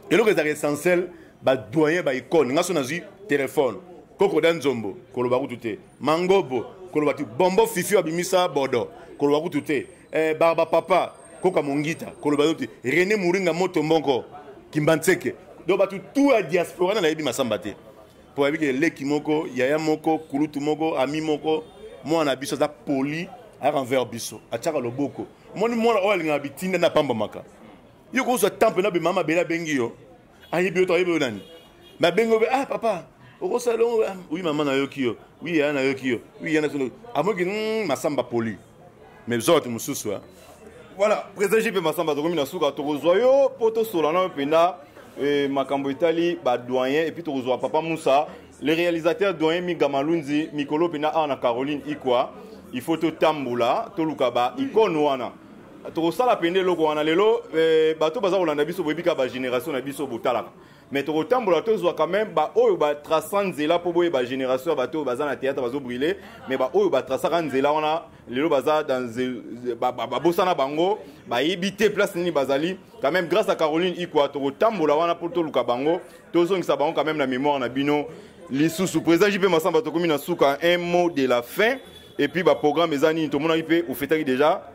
eloko ezaka essentiel badoyen baicone nga so nazwi telefone koko da nzombo koloba kutu te mangobo koloba tu bombo fifi abimisa bodo koloba kutu te barba papa koka mongita koloba kutu René Mouringa moto mbongo kimbantseke do batu tout a diaspora na nayebi masamba te pour que leki moko yaya moko kulutu moko ami moko mwana biso za poli a envers biso ataka loboko moni mwana o alinga bitinda na pamba maka yo ko so temple na be mama bela bengi yo ayebi yo to ayebi nani ma bengo be ah papa o salon oui maman na yo kiyo oui ya na yo kiyo oui ya na solo amoki masamba poli mais zote mususu voilà président JP masamba to komina suka to rozoyo poto solana pena makambo itali ba doyen et puis to rozoa papa Moussa le réalisateur doyen Migamalunzi Mikolo pena ana Caroline Ikwa il faut to tambula to lukaba ikono wana to sala pende loko wana lelo bato baza kolanda biso bobika ba génération na biso botalaka mais to tambola to zo quand même ba oyo ba traçant nzela po boye ba génération bato baza na théâtre bazo brûler mais ba oyo ba traçaka nzela wana lelo baza dans ba bosana bango ba yibité place ni bazali quand même grâce à Caroline Ikwa to tambola wana pour to luka bango to zongisa bango quand même la mémoire na bino lisusu président JP Masamba to komina suka un mot de la fin et puis bah programme ezani to mona ipe ou fêter déjà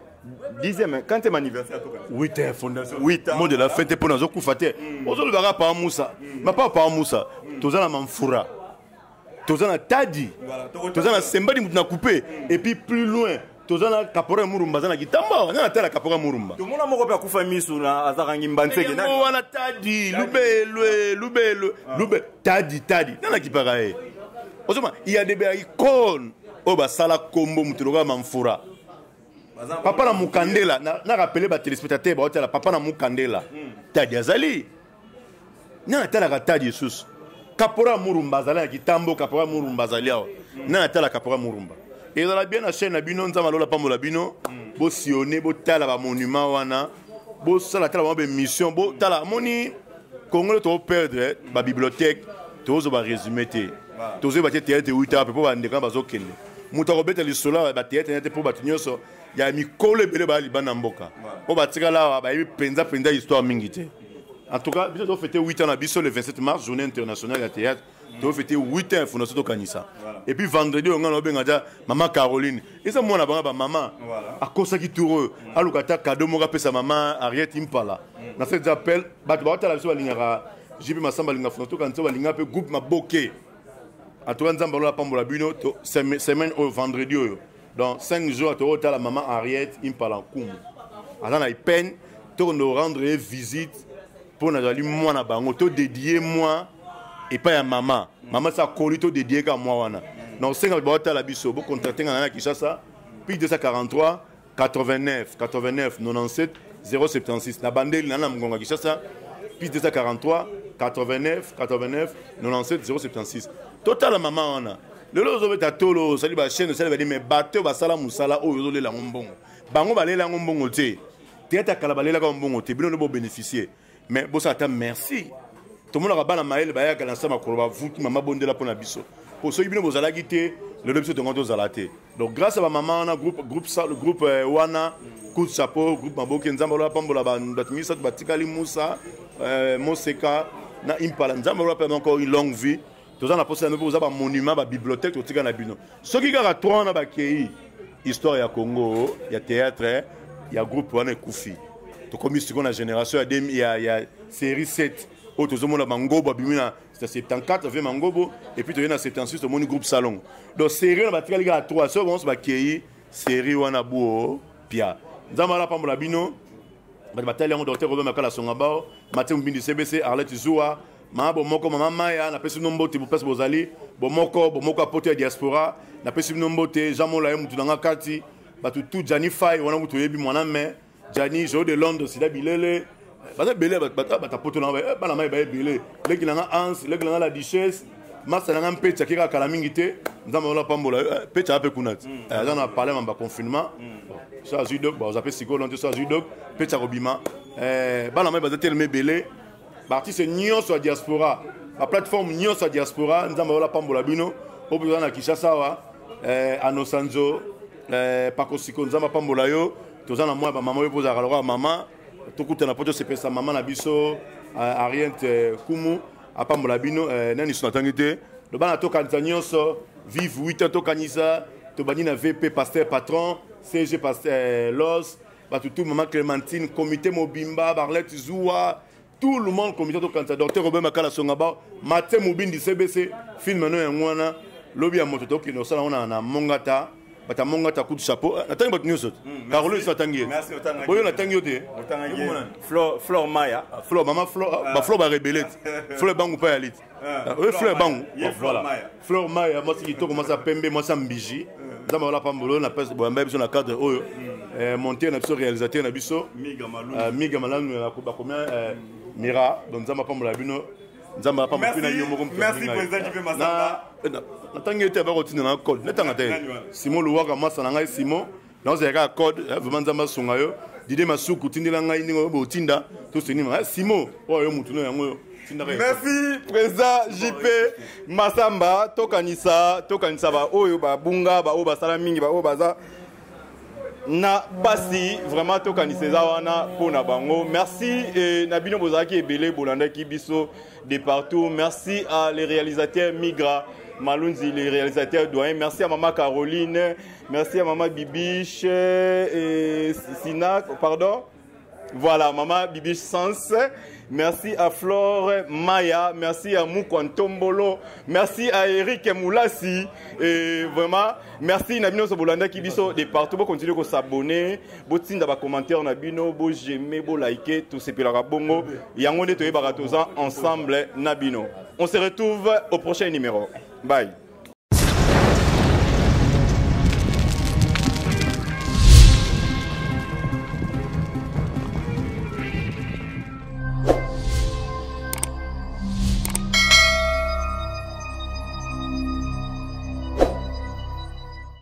10e quand c'est mon anniversaire 8e fondation 8 mot de la fête pour nous okufater ozolo baka pa Moussa ma pas pa Moussa tozana mamfura tozana tadi tozana sembadi mutu na coupé et puis plus loin tozana kapora murumba zana kitamba na tala kapora murumba to mona moko pa kufa misu na azakangi mbantseke na wana tadi lube tadi na kipara e ozoma il y a des icônes o ba sala kombo mutu loka mamfura papa na mukandela na rappeler ba téléspectateur ba hôtel papa na mukandela tadi azali na tala ka tadi Jesus kapora murumba zala kitambo kapora murumba zali awa na tala kapora murumba et dans la bien na chaîne na bino nzama lola pambola bino bo sionner bo tala ba monument wana bo sala tala ba mission bo tala moni Congo to perdre ba bibliothèque to zo ba résumer te to zo ba théâtre 8 heures pour ba ndeka ba zo kende muta ko beta lisola ba théâtre pour ba tinyoso ya mikolo ebele ba libana mboka o batika la ba yebi penza histoire mingi te en tout cas biso to fêter 8 ans na biso le 27 mars journée internationale de théâtre to fêter 8 ans fondation to kanisa et puis vendredi on ngana benga ja maman Caroline et ça mona banga ba maman akosa ki toureux alukata cadeau moka pesa maman Ariette Impala na cet appel ba to ba tala biso balingaka JP Masamba linga fondation to kanisa balinga pe groupe maboke en tout cas nzamba lola pambola bino to semaine au vendredi oyo. Dans 5 jours, tu as la maman Ariette Impala Koum. Alors, il peine de nous rendre visite pour nous aller moi na bango, to dédier moi et pas à maman. Maman ça colle to dédié à moi wana. Donc 5 jours tu as la biso, vous contacter ngana Kinshasa, puis 243 89 97 076. La bande nana mgonga Kinshasa, puis 243 89 97 076. Total la maman wana. Le lozo beta tolo sali ba chaîne sali ba di mais bateau ba sala musala o yo le la ngombongo bango ba le la ngombongo te teta kala ba le la ngombongo te bino no bénéficier mais bo ça ta merci tout le monde a bana mael ba ya kala sama ko ba vuki mama bondela pona biso pour ceux bino bozala gité le biso to ngoto zalaté donc grâce à ma maman on a groupe ça le groupe wana coup de chapeau groupe maboke nzamba la pambola ba ndatumisa batikali Moussa Moseka na Impala nzamba la pa encore une longue vie. Tous en posé un monument, une bibliothèque, tout ça na bino. Ce qui a 3 ans histoire ya Congo, il y a théâtre, il y a groupe wana Koufi. To comme ici la génération il y a série 7 autres tout monde Mangobo bimina c'est 74 20 Mangobo et puis tu viens en 76 mon groupe salon. Donc série na batika liga 3 so on se ba série wana buo pia. Nzamala pambola bino ba batali ngo docteur Robert Makala Songaba, Mathieu Mbindi CBC Arlette Zoua ma bomoko mama maya na pesi nombote bu pesi bozali bomoko apote diaspora na pesi nombote jamon la mutu nanga kati batu tout Janify wana mutu yebi mwana me Gianni Jo de Londres sida bilele bata belé bata poto na bana mai ba belé leki na Hans leki na la Duchesse masa na mpecha kika kala mingi te nzamba wala pambola pecha ape kunati za na parler mamba confinement ça judok ba zape sikolo nto ça judok pecha robima bana mai ba tellement belé artiste nyonso diaspora la plateforme nyonso diaspora nzamba wala pambola bino obuza na Kinshasa wa anosanzo pakosiko nzamba pambola yo tozana mwa ba mama yo poza kalora mama tokutana poto sepesa mama na biso Ariente Kumu apambola bino nani sunatangi te lo bana tokanisa nyonso vive 8 ans tokanisa to bani na VP pasteur patron CG pasteur Los batutu mama Clémentine comité mobimba Barlette Zoua tout le monde comité tokanisa docteur Robert Makala Songaba Maté Mobindi CBC film no yangwana lobi ya moto toki no sala ona na Mongata bata Mongata coup de chapeau natangi batu nyonso Carolo sunatangi merci otangi boyo natangi yote Flor Maya Flor mama Flor ba Flor ba rebellet Flor bangu pa yalit Fleur bangu voilà Fleur Maya moi si to commence à pembe moi ça mbiji nzamba wala pambolo na pese boyamba biso na cadre oyo monter na biso réalisateur na biso miga malanu na ko ba combien mira donc nzamba pambola bino nzamba pambola bino yo moko merci président Jipe Masamba na tangi ete ba kotina na code netanga te Simon Luwaka masa na ngai Simon dans un code vraiment nzamba songa yo dide masuku tindela ngai ningo bo tinda to senima Simon oyo mutu no yango merci président JP Masamba tokanisa ba oyo ba bunga ba oyo basala mingi ba oyo baza na basi vraiment tokanisa za wana pona bango merci et Nabino Bozaki ebele bolanda ki biso de partout merci à les réalisateurs Migra Malunzi les réalisateurs doyen merci à maman Caroline merci à maman Bibiche et Sina pardon voilà maman Bibiche Sans merci à Flore Maya, merci à Mukwantombolo, merci à Eric Moulassi et vraiment merci Nabino Sobolanda qui biso de partout pour continuer à s'abonner, pour tinda ba commentaire Nabino, pour j'aimer, pour liker tout ce pelara bongo, yango de toye baratoza ensemble Nabino. On se retrouve au prochain numéro. Bye.